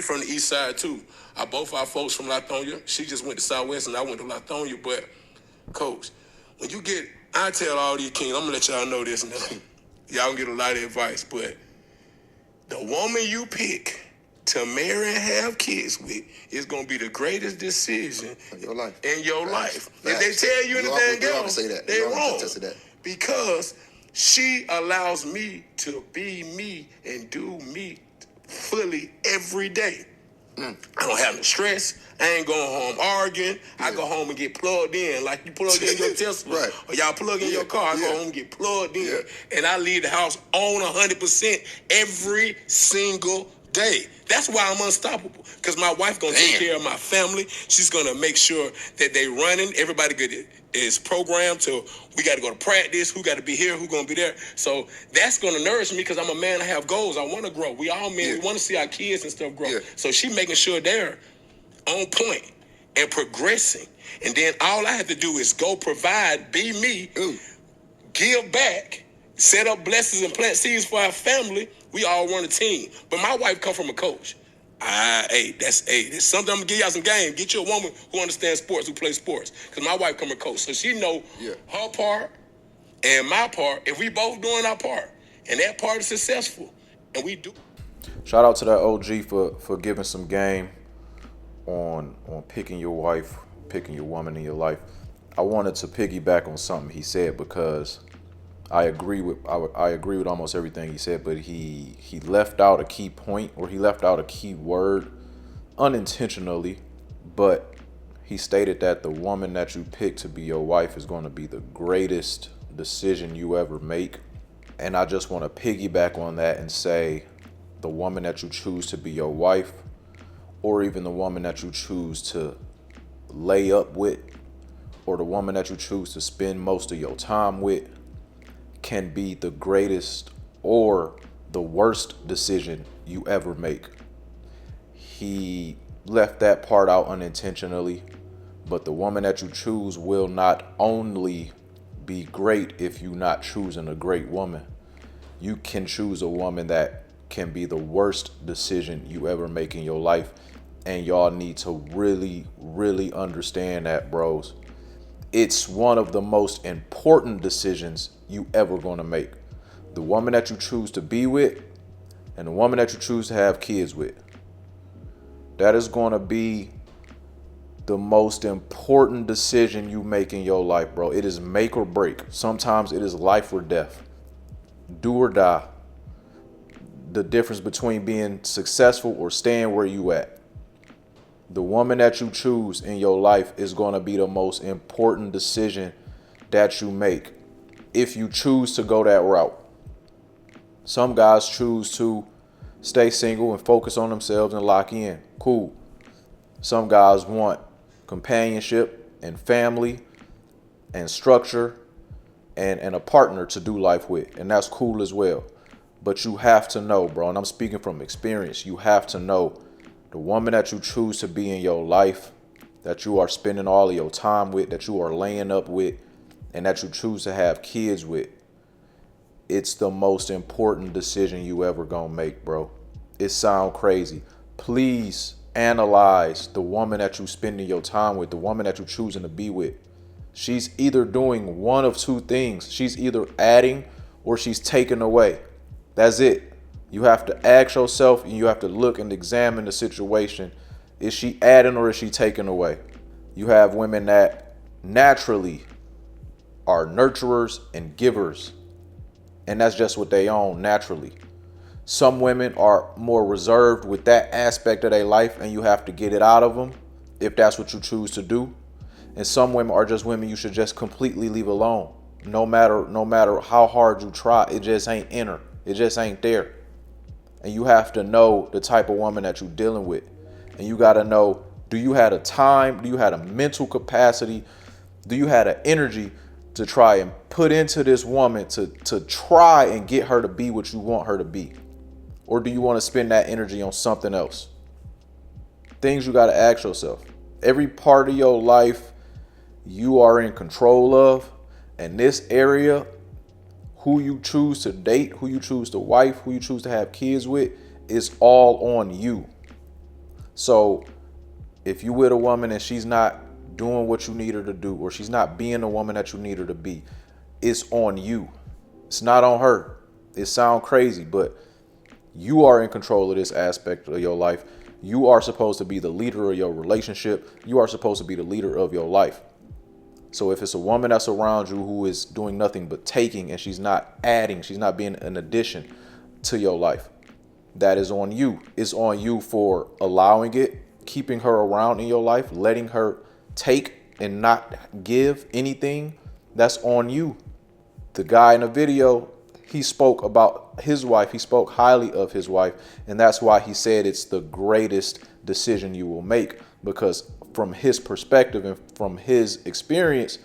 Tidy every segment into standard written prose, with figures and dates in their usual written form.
from the east side too. Both our folks from Lithonia. She just went to Southwest and I went to Lithonia. But coach, when you get, I tell all these kings, I'm gonna let y'all know this now. Y'all get a lot of advice, but the woman you pick to marry and have kids with is gonna be the greatest decision in your life. If they tell you anything else, say that. they wrong. That. Because she allows me to be me and do me fully every day. I don't have no stress. I ain't going home arguing. I go home and get plugged in. Like you plug in your Tesla Right. or y'all plug in your car, I go home and get plugged in. And I leave the house on 100% every single day. That's why I'm unstoppable. Because my wife gonna take care of my family. She's gonna make sure that they running. Everybody is programmed to, we got to go to practice, who got to be here, who going to be there. So that's going to nourish me because I'm a man. I have goals. I want to grow. We all men, we want to see our kids and stuff grow. So she making sure they're on point and progressing. And then all I have to do is go provide, be me, give back, set up blessings and plant seeds for our family. We all run a team. But my wife come from a coach. That's something. I'm gonna give y'all some game. Get you a woman who understands sports, who plays sports. Because my wife come a coach, so she know her part and my part. If we both doing our part, and that part is successful, and we do. Shout out to that OG for giving some game on picking your wife, picking your woman in your life. I wanted to piggyback on something he said because I agree with almost everything he said, but he left out a key point, or he left out a key word unintentionally, but he stated that the woman that you pick to be your wife is going to be the greatest decision you ever make. And I just want to piggyback on that and say the woman that you choose to be your wife, or even the woman that you choose to lay up with, or the woman that you choose to spend most of your time with, can be the greatest or the worst decision you ever make. He left that part out unintentionally, but the woman that you choose will not only be great if you're not choosing a great woman. You can choose a woman that can be the worst decision you ever make in your life, and y'all need to really, really understand that, bros. It's one of the most important decisions you ever going to make. The woman that you choose to be with and the woman that you choose to have kids with. That is going to be the most important decision you make in your life, bro. It is make or break. Sometimes it is life or death. Do or die. The difference between being successful or staying where you at. The woman that you choose in your life is going to be the most important decision that you make if you choose to go that route. Some guys choose to stay single and focus on themselves and lock in. Cool. Some guys want companionship and family and structure and a partner to do life with. And that's cool as well. But you have to know, bro, and I'm speaking from experience, you have to know the woman that you choose to be in your life, that you are spending all of your time with, that you are laying up with, and that you choose to have kids with, it's the most important decision you ever gonna make, bro. It sound crazy. Please analyze the woman that you spending your time with, the woman that you're choosing to be with. She's either doing one of two things. She's either adding or she's taking away. That's it. You have to ask yourself and you have to look and examine the situation. Is she adding or is she taking away? You have women that naturally are nurturers and givers, and that's just what they own naturally. Some women are more reserved with that aspect of their life, and you have to get it out of them if that's what you choose to do. And some women are just women you should just completely leave alone. No matter how hard you try, it just ain't in her. It just ain't there. And you have to know the type of woman that you're dealing with. And you got to know, do you have the time? Do you have a mental capacity? Do you have the energy to try and put into this woman to try and get her to be what you want her to be? Or do you want to spend that energy on something else? Things you got to ask yourself. Every part of your life you are in control of. And this area, who you choose to date, who you choose to wife, who you choose to have kids with, is all on you. So if you with a woman and she's not doing what you need her to do, or she's not being the woman that you need her to be, it's on you. It's not on her. It sounds crazy, but you are in control of this aspect of your life. You are supposed to be the leader of your relationship. You are supposed to be the leader of your life. So if it's a woman that's around you who is doing nothing but taking, and she's not adding, she's not being an addition to your life, that is on you. It's on you for allowing it, keeping her around in your life, letting her take and not give anything. That's on you. The guy in the video, he spoke about his wife. He spoke highly of his wife. And that's why he said it's the greatest decision you will make, because from his perspective and from his experience,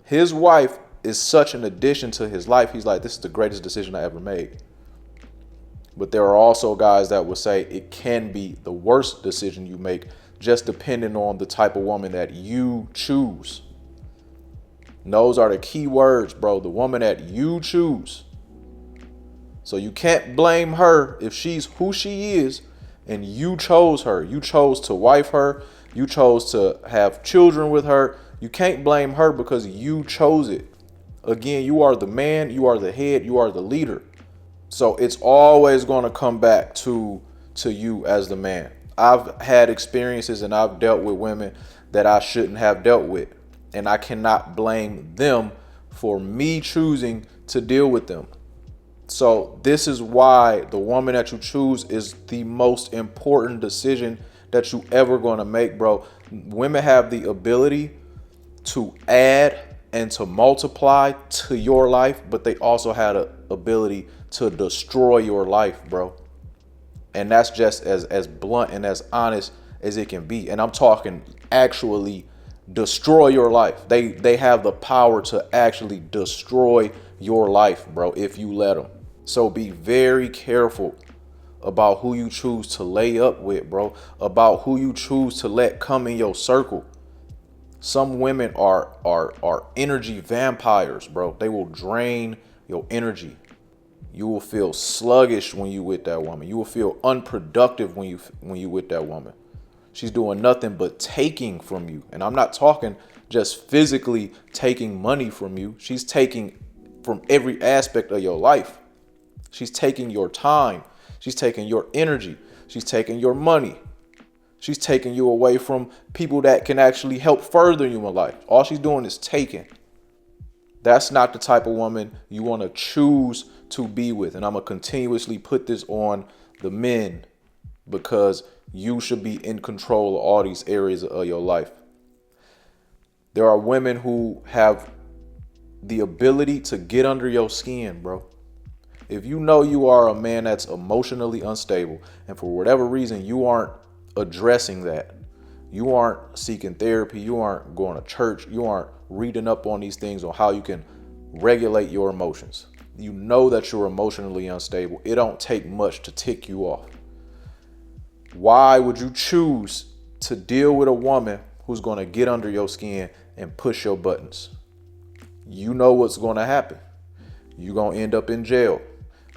his wife is such an addition to his life. He's like, this is the greatest decision I ever made. But there are also guys that will say it can be the worst decision you make, just depending on the type of woman that you choose. And those are the key words, bro. The woman that you choose. So you can't blame her if she's who she is and you chose her. You chose to wife her. You chose to have children with her. You can't blame her because you chose it. Again, you are the man. You are the head. You are the leader. So it's always going to come back to you as the man. I've had experiences and I've dealt with women that I shouldn't have dealt with. And I cannot blame them for me choosing to deal with them. So this is why the woman that you choose is the most important decision that you ever going to make, bro. Women have the ability to add and to multiply to your life, but they also have the ability to destroy your life, bro. And that's just as blunt and as honest as it can be. And I'm talking actually destroy your life. They have the power to actually destroy your life, bro, if you let them. So be very careful about who you choose to lay up with, bro, about who you choose to let come in your circle. Some women are energy vampires, bro. They will drain your energy. You will feel sluggish when you with that woman. You will feel unproductive when you with that woman. She's doing nothing but taking from you. And I'm not talking just physically taking money from you. She's taking from every aspect of your life. She's taking your time. She's taking your energy. She's taking your money. She's taking you away from people that can actually help further you in life. All she's doing is taking. That's not the type of woman you want to choose to be with. And I'm going to continuously put this on the men, because you should be in control of all these areas of your life. There are women who have the ability to get under your skin, bro. If you know you are a man that's emotionally unstable, and for whatever reason you aren't addressing that, you aren't seeking therapy, you aren't going to church, you aren't reading up on these things on how you can regulate your emotions. You know that you're emotionally unstable. It don't take much to tick you off. Why would you choose to deal with a woman who's going to get under your skin and push your buttons? You know what's going to happen. You're going to end up in jail.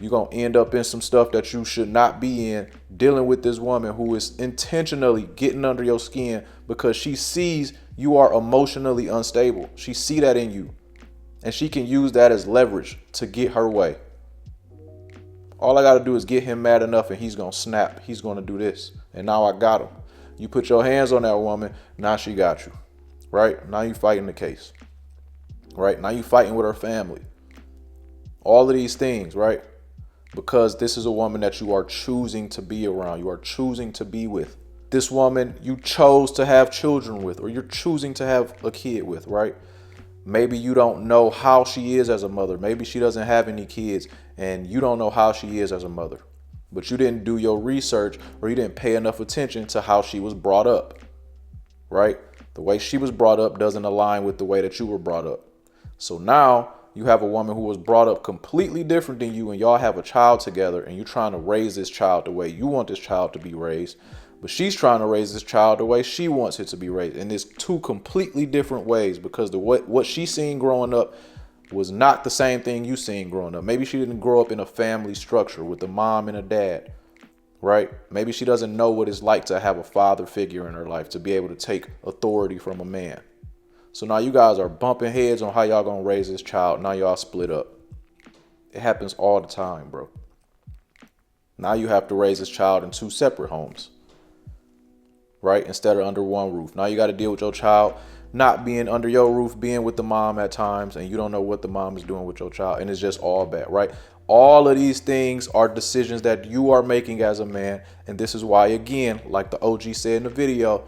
You're going to end up in some stuff that you should not be in, dealing with this woman who is intentionally getting under your skin because she sees you are emotionally unstable. She see that in you, and she can use that as leverage to get her way. All I got to do is get him mad enough and he's going to snap. He's going to do this. And now I got him. You put your hands on that woman. Now she got you. Right? Now you fighting the case. Right? Now you fighting with her family. All of these things, right? Because this is a woman that you are choosing to be around. You are choosing to be with. This woman you chose to have children with, or you're choosing to have a kid with, right? Maybe you don't know how she is as a mother. Maybe she doesn't have any kids and you don't know how she is as a mother. But you didn't do your research, or you didn't pay enough attention to how she was brought up, right? The way she was brought up doesn't align with the way that you were brought up. So now you have a woman who was brought up completely different than you, and y'all have a child together, and you're trying to raise this child the way you want this child to be raised. But she's trying to raise this child the way she wants it to be raised. And it's two completely different ways, because what she seen growing up was not the same thing you seen growing up. Maybe she didn't grow up in a family structure with a mom and a dad, right? Maybe she doesn't know what it's like to have a father figure in her life, to be able to take authority from a man. So now you guys are bumping heads on how y'all gonna raise this child. Now y'all split up. It happens all the time, bro. Now you have to raise this child in 2 separate homes, right? Instead of under one roof. Now you got to deal with your child not being under your roof, being with the mom at times, and you don't know what the mom is doing with your child, and it's just all bad, right? All of these things are decisions that you are making as a man, and this is why, again, like the OG said in the video,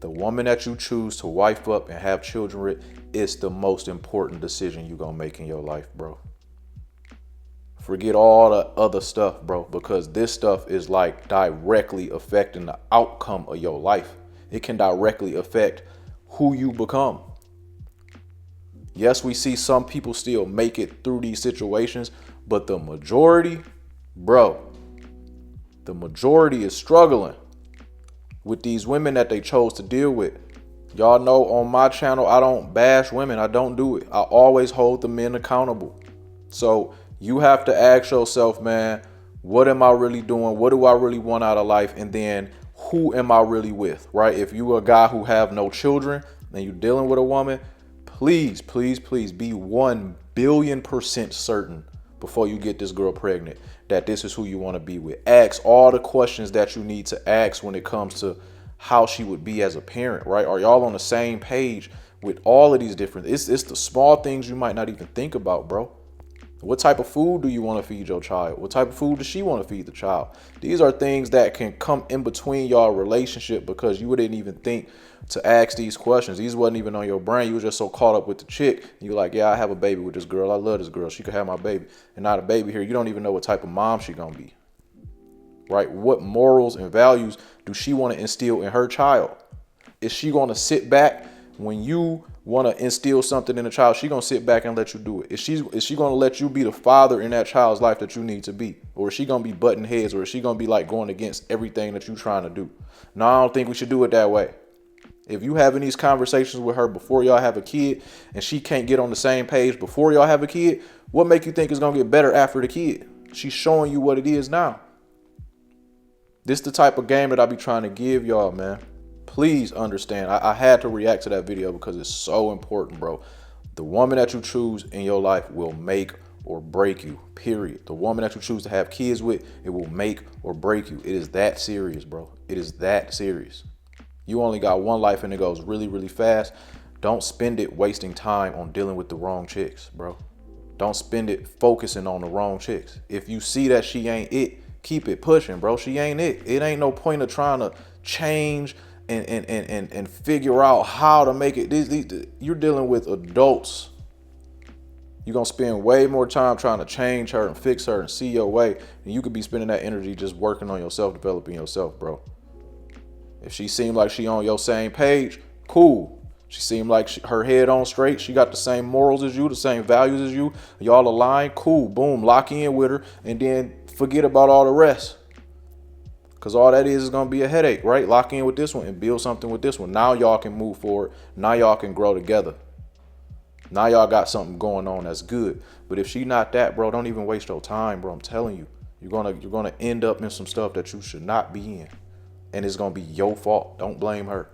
the woman that you choose to wife up and have children with is the most important decision you're gonna make in your life, bro. Forget all the other stuff, bro, because this stuff is like directly affecting the outcome of your life. It can directly affect who you become. Yes, we see some people still make it through these situations, but the majority, bro, the majority is struggling with these women that they chose to deal with. Y'all know on my channel, I don't bash women. I don't do it. I always hold the men accountable. So you have to ask yourself, man, what am I really doing? What do I really want out of life? And then who am I really with, right? If you are a guy who have no children and you're dealing with a woman, please, please, please be 1,000,000,000% certain before you get this girl pregnant that this is who you want to be with. Ask all the questions that you need to ask when it comes to how she would be as a parent, right? Are y'all on the same page with all of these different, it's the small things you might not even think about, bro. What type of food do you want to feed your child? What type of food does she want to feed the child? These are things that can come in between y'all relationship because you didn't even think to ask these questions. These wasn't even on your brain. You were just so caught up with the chick. You're like, yeah, I have a baby with this girl. I love this girl. She could have my baby. And not a baby here. You don't even know what type of mom she gonna be, right? What morals and values do she want to instill in her child? Is she going to sit back when you want to instill something in a child? She gonna sit back and let you do it? Is she gonna let you be the father in that child's life that you need to be? Or is she gonna be butting heads? Or is she gonna be like going against everything that you're trying to do? No, I don't think we should do it that way. If you having these conversations with her before y'all have a kid and she can't get on the same page before y'all have a kid, what make you think it's gonna get better after the kid? She's showing you what it is now. This is the type of game that I be trying to give y'all, man. Please understand. I had to react to that video because it's so important, bro. The woman that you choose in your life will make or break you, period. The woman that you choose to have kids with, it will make or break you. It is that serious, bro. It is that serious. You only got one life and it goes really, really fast. Don't spend it wasting time on dealing with the wrong chicks, bro. Don't spend it focusing on the wrong chicks. If you see that she ain't it, keep it pushing, bro. She ain't it. It ain't no point of trying to change and figure out how to make it. You're dealing with adults. You're going to spend way more time trying to change her and fix her and see your way. And you could be spending that energy just working on yourself, developing yourself, bro. If she seemed like she on your same page, cool. She seemed like her head on straight. She got the same morals as you, the same values as you. Y'all align, cool, boom, lock in with her. And then forget about all the rest. Because all that is going to be a headache, right? Lock in with this one and build something with this one. Now y'all can move forward. Now y'all can grow together. Now y'all got something going on that's good. But if she not that, bro, don't even waste your time, bro. I'm telling you. You're gonna end up in some stuff that you should not be in. And it's going to be your fault. Don't blame her.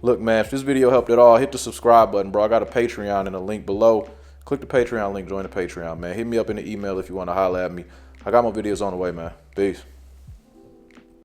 Look, man, if this video helped at all, hit the subscribe button, bro. I got a Patreon in the link below. Click the Patreon link, join the Patreon, man. Hit me up in the email if you want to holler at me. I got more videos on the way, man. Peace.